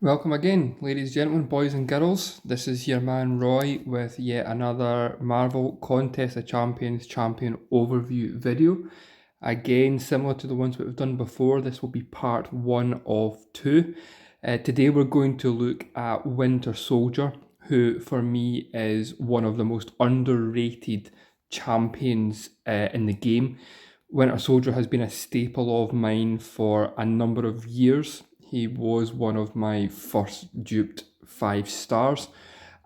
Welcome again, ladies and gentlemen, boys and girls. This is your man Roy with yet another Marvel Contest of Champions champion overview video. Again, similar to the ones that we've done before, this will be part one of two. Today we're going to look at Winter Soldier, who for me is one of the most underrated champions in the game. Winter Soldier has been a staple of mine for a number of years. He was one of my first duped 5 stars,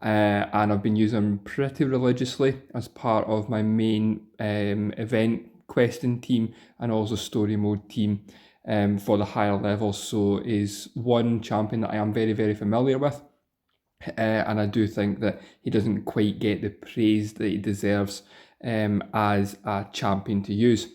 and I've been using him pretty religiously as part of my main event questing team and also story mode team for the higher levels. So is one champion that I am very, very familiar with. And I do think that he doesn't quite get the praise that he deserves as a champion to use.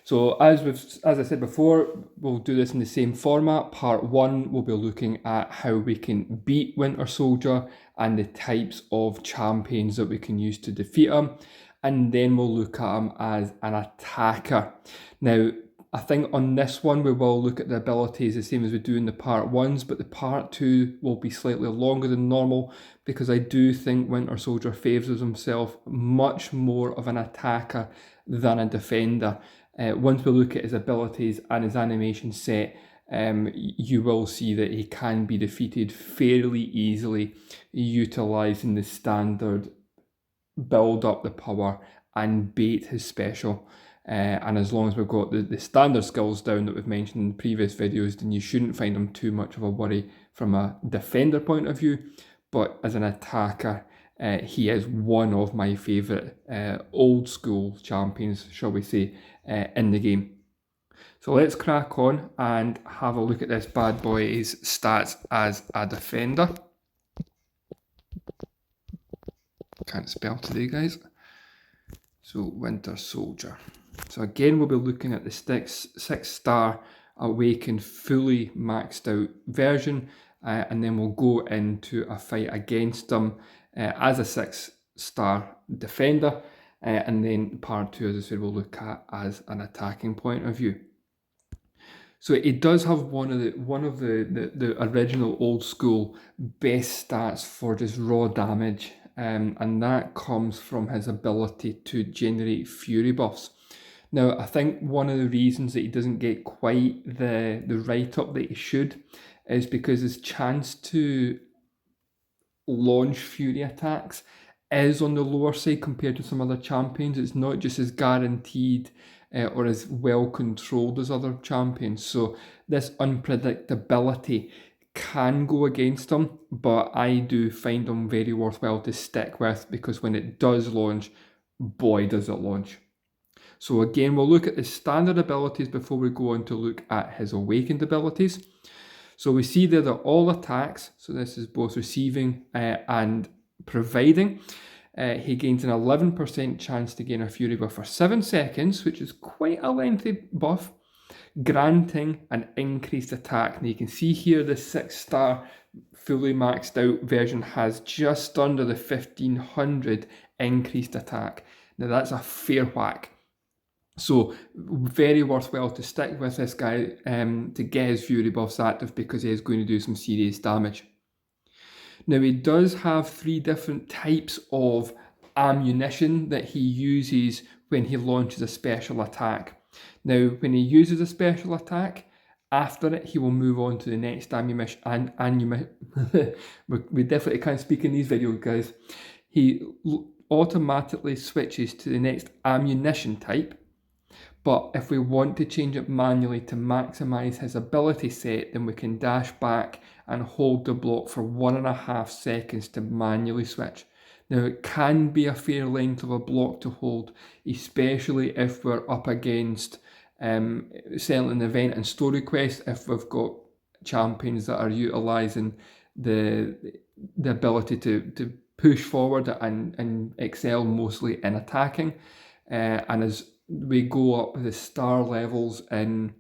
So as I said before, we'll do this in the same format. Part one, we'll be looking at how we can beat Winter Soldier and the types of champions that we can use to defeat him. And then we'll look at him as an attacker. Now, I think on this one we will look at the abilities the same as we do in the part ones, but the part two will be slightly longer than normal because I do think Winter Soldier favours himself much more of an attacker than a defender. Once we look at his abilities and his animation set, you will see that he can be defeated fairly easily utilising the standard build up the power and bait his special. And as long as we've got the standard skills down that we've mentioned in the previous videos, then you shouldn't find him too much of a worry from a defender point of view. But as an attacker, he is one of my favourite old school champions, shall we say, in the game. So let's crack on and have a look at this bad boy's stats as a defender. Can't spell today, guys. So Winter Soldier. So again, we'll be looking at the 6-star Awakened fully maxed out version, and then we'll go into a fight against them as a 6-star defender, and then part two, as I said, we'll look at as an attacking point of view. So it does have one of the original old school best stats for just raw damage, and that comes from his ability to generate fury buffs. Now, I think one of the reasons that he doesn't get quite the write-up that he should is because his chance to launch fury attacks is on the lower side compared to some other champions. It's not just as guaranteed or as well controlled as other champions. So this unpredictability can go against him, but I do find him very worthwhile to stick with because when it does launch, boy does it launch. So again, we'll look at the standard abilities before we go on to look at his awakened abilities. So we see there that all attacks, so this is both receiving and providing, he gains an 11% chance to gain a fury buff for 7 seconds, which is quite a lengthy buff, granting an increased attack. Now you can see here the 6-star fully maxed out version has just under the 1500 increased attack. Now that's a fair whack. So very worthwhile to stick with this guy to get his fury buffs active because he is going to do some serious damage. Now he does have 3 different types of ammunition that he uses when he launches a special attack. Now when he uses a special attack, after it he will move on to the next ammunition. We definitely can't speak in these videos, guys. He automatically switches to the next ammunition type. But if we want to change it manually to maximize his ability set, then we can dash back and hold the block for 1.5 seconds to manually switch. Now it can be a fair length of a block to hold, especially if we're up against settling event and story quest, if we've got champions that are utilising the ability to push forward and excel mostly in attacking. And as we go up the star levels in,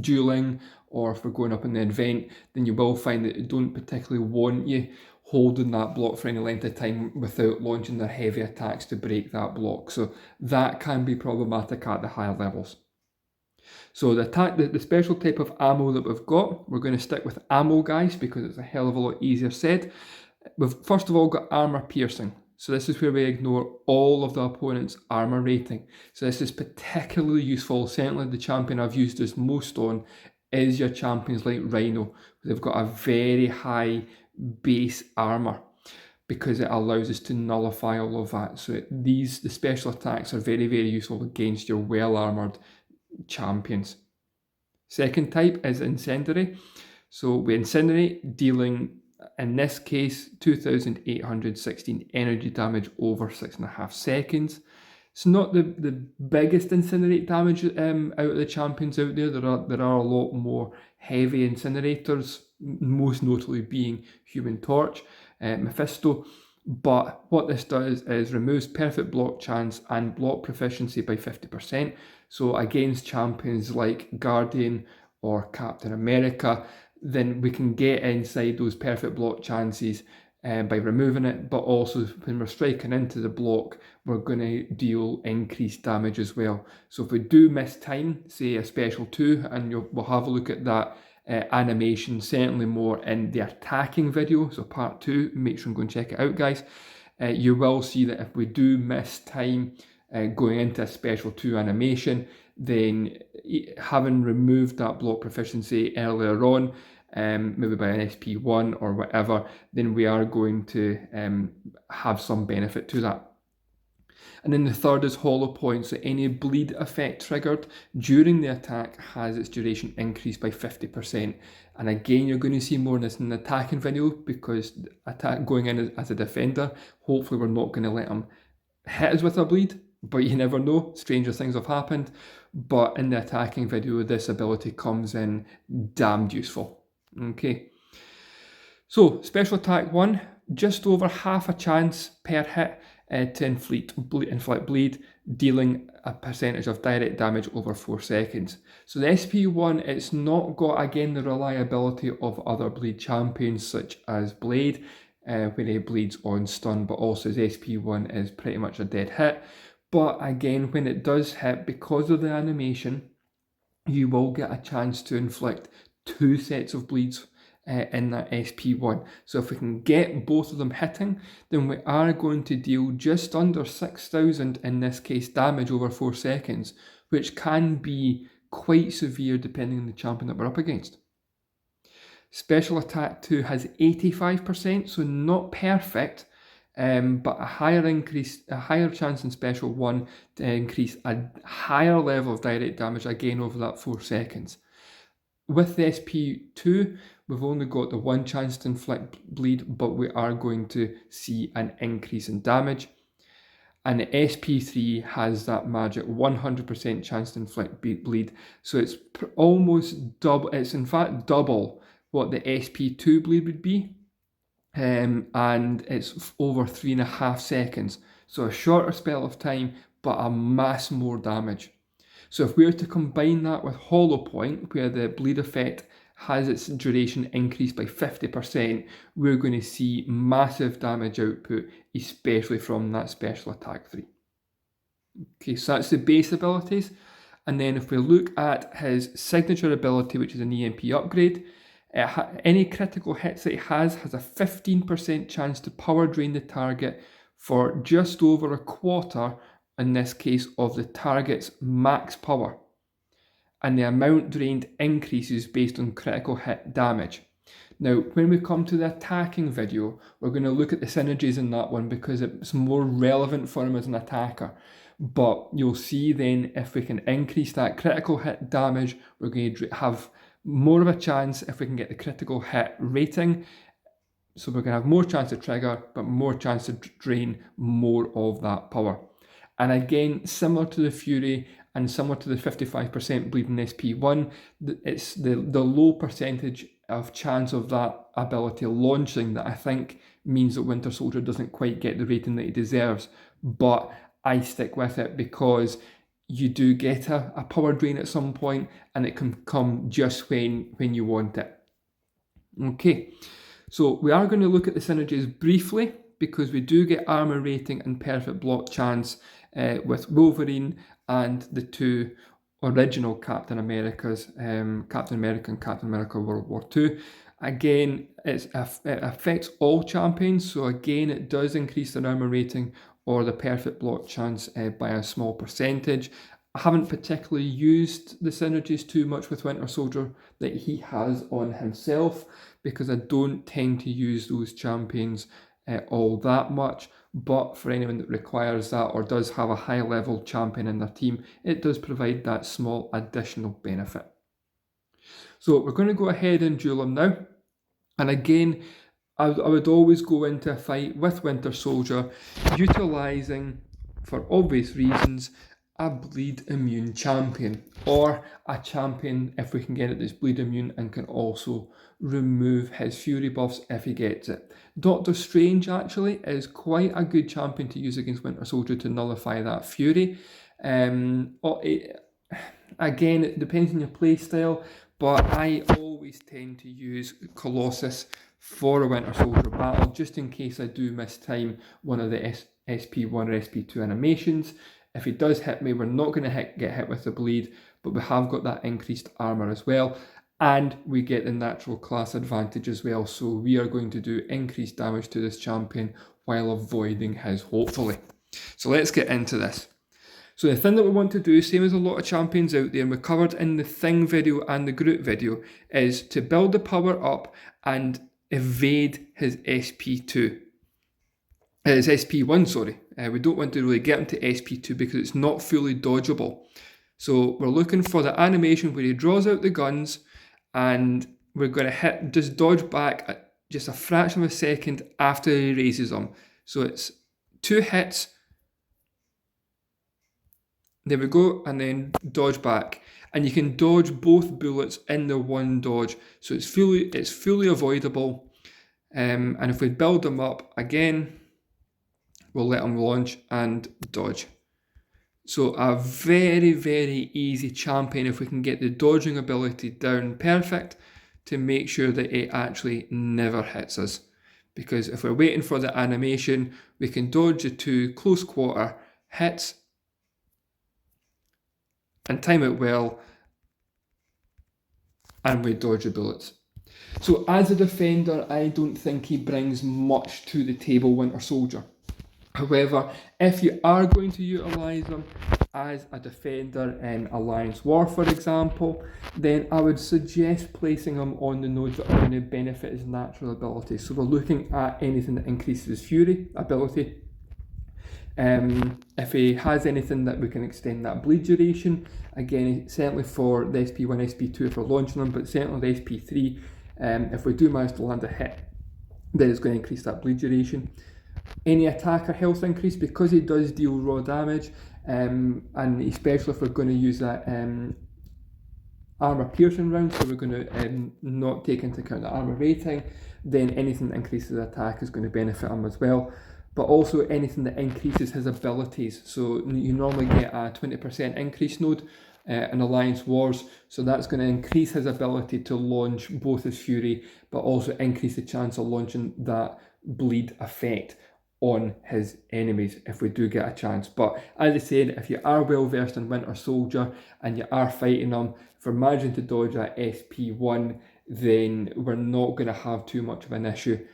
dueling, or if we're going up in the event, then you will find that they don't particularly want you holding that block for any length of time without launching their heavy attacks to break that block. So that can be problematic at the higher levels. So the special type of ammo that we've got, we're going to stick with ammo, guys, because it's a hell of a lot easier said. We've first of all got armor piercing. So this is where we ignore all of the opponent's armor rating. So this is particularly useful. Certainly the champion I've used this most on is your champions like Rhino. They've got a very high base armor because it allows us to nullify all of that. So the special attacks are very, very useful against your well-armored champions. Second type is incendiary. So we incinerate, dealing, in this case, 2,816 energy damage over 6.5 seconds. It's not the biggest incinerate damage out of the champions out there. There are a lot more heavy incinerators, most notably being Human Torch, Mephisto. But what this does is removes perfect block chance and block proficiency by 50%. So against champions like Guardian or Captain America, then we can get inside those perfect block chances by removing it, but also when we're striking into the block, we're going to deal increased damage as well. So if we do miss time, say a special 2, and we'll have a look at that animation, certainly more in the attacking video, so part 2, make sure and go and check it out, guys. You will see that if we do miss time going into a special 2 animation, then having removed that block proficiency earlier on, maybe by an SP1 or whatever, then we are going to have some benefit to that. And then the third is hollow point. So any bleed effect triggered during the attack has its duration increased by 50%. And again, you're going to see more of this in the attacking video, because going in as a defender, hopefully we're not going to let them hit us with a bleed, but you never know, stranger things have happened. But in the attacking video, this ability comes in damned useful. Okay, so special attack 1, just over half a chance per hit to inflict bleed, dealing a percentage of direct damage over 4 seconds. So the SP1, it's not got, again, the reliability of other bleed champions such as Blade, when he bleeds on stun, but also his SP1 is pretty much a dead hit. But again, when it does hit, because of the animation, you will get a chance to inflict 2 sets of bleeds in that SP1. So if we can get both of them hitting, then we are going to deal just under 6,000, in this case, damage over 4 seconds, which can be quite severe depending on the champion that we're up against. Special attack 2 has 85%, so not perfect, but a higher chance in special 1 to increase a higher level of direct damage, again over that 4 seconds. With the SP2, we've only got the 1 chance to inflict bleed, but we are going to see an increase in damage. And the SP3 has that magic 100% chance to inflict bleed. So it's almost double, it's in fact double what the SP2 bleed would be. And it's over 3.5 seconds. So a shorter spell of time, but a mass more damage. So if we were to combine that with hollow point, where the bleed effect has its duration increased by 50%, we're going to see massive damage output, especially from that special attack 3. Okay, so that's the base abilities. And then if we look at his signature ability, which is an EMP upgrade, any critical hits that he has a 15% chance to power drain the target for just over a quarter, in this case, of the target's max power. And the amount drained increases based on critical hit damage. Now, when we come to the attacking video, we're going to look at the synergies in that one because it's more relevant for him as an attacker. But you'll see then, if we can increase that critical hit damage, we're going to have more of a chance if we can get the critical hit rating. So we're going to have more chance to trigger, but more chance to drain more of that power. And again, similar to the Fury and similar to the 55% bleeding SP1, it's the low percentage of chance of that ability launching that I think means that Winter Soldier doesn't quite get the rating that he deserves. But I stick with it because you do get a power drain at some point, and it can come just when you want it. Okay, so we are going to look at the synergies briefly because we do get armor rating and perfect block chance with Wolverine and the 2 original Captain Americas, Captain America and Captain America World War II. Again, it affects all champions, so again, it does increase their armor rating or the perfect block chance by a small percentage. I haven't particularly used the synergies too much with Winter Soldier that he has on himself, because I don't tend to use those champions all that much. But for anyone that requires that or does have a high level champion in their team, it does provide that small additional benefit. So we're going to go ahead and duel him now. And again, I would always go into a fight with Winter Soldier utilising, for obvious reasons, a bleed immune champion, or a champion, if we can get it, that's bleed immune and can also remove his fury buffs if he gets it. Doctor Strange actually is quite a good champion to use against Winter Soldier to nullify that fury. Again, it depends on your playstyle, but I always tend to use Colossus for a Winter Soldier battle, just in case I do miss time one of the SP1 or SP2 animations. If he does hit me, we're not going to get hit with the bleed, but we have got that increased armor as well, and we get the natural class advantage as well, so we are going to do increased damage to this champion while avoiding his, hopefully. So let's get into this. So the thing that we want to do, same as a lot of champions out there, and we covered in the Thing video and the Groot video, is to build the power up and evade his SP2. It's SP1, sorry. We don't want to really get him to SP2 because it's not fully dodgeable. So we're looking for the animation where he draws out the guns, and we're going to just dodge back at just a fraction of a second after he raises them. So it's 2 hits. There we go, and then dodge back. And you can dodge both bullets in the one dodge. So it's fully avoidable. And if we build them up again, we'll let them launch and dodge. So a very, very easy champion if we can get the dodging ability down perfect to make sure that it actually never hits us. Because if we're waiting for the animation, we can dodge the 2 close quarter hits and time it well, and we dodge the bullets. So as a defender, I don't think he brings much to the table, Winter Soldier. However, if you are going to utilise them as a defender in Alliance War, for example, then I would suggest placing him on the nodes that are going to benefit his natural abilities. So we're looking at anything that increases his fury ability. If he has anything that we can extend that bleed duration, again, certainly for the SP1, SP2 if we're launching them, but certainly the SP3, if we do manage to land a hit, then it's going to increase that bleed duration. Any attacker health increase, because he does deal raw damage, and especially if we're going to use that armor piercing round, so we're going to not take into account the armor rating, then anything that increases attack is going to benefit him as well. But also anything that increases his abilities. So you normally get a 20% increase node in Alliance Wars, so that's going to increase his ability to launch both his fury, but also increase the chance of launching that bleed effect on his enemies if we do get a chance. But as I said, if you are well versed in Winter Soldier and you are fighting him, for managing to dodge that SP1, then we're not going to have too much of an issue.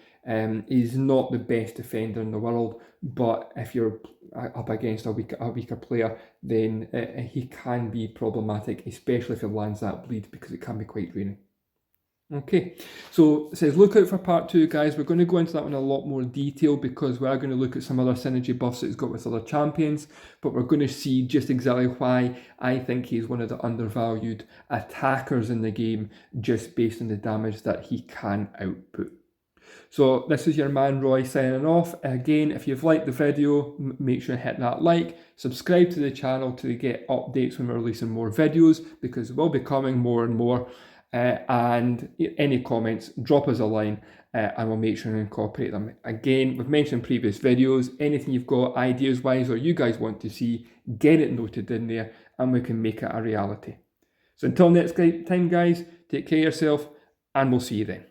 He's not the best defender in the world, but if you're up against a weaker player, then he can be problematic, especially if he lands that bleed, because it can be quite draining. Okay, so it says look out for part 2, guys. We're going to go into that one in a lot more detail, because we are going to look at some other synergy buffs that he's got with other champions, but we're going to see just exactly why I think he's one of the undervalued attackers in the game, just based on the damage that he can output. So this is your man Roy signing off. Again, if you've liked the video, make sure to hit that like, subscribe to the channel to get updates when we're releasing more videos, because we'll be coming more and more. And any comments, drop us a line and we'll make sure to incorporate them. Again, we've mentioned in previous videos, anything you've got ideas wise or you guys want to see, get it noted in there and we can make it a reality. So until next time, guys, take care of yourself and we'll see you then.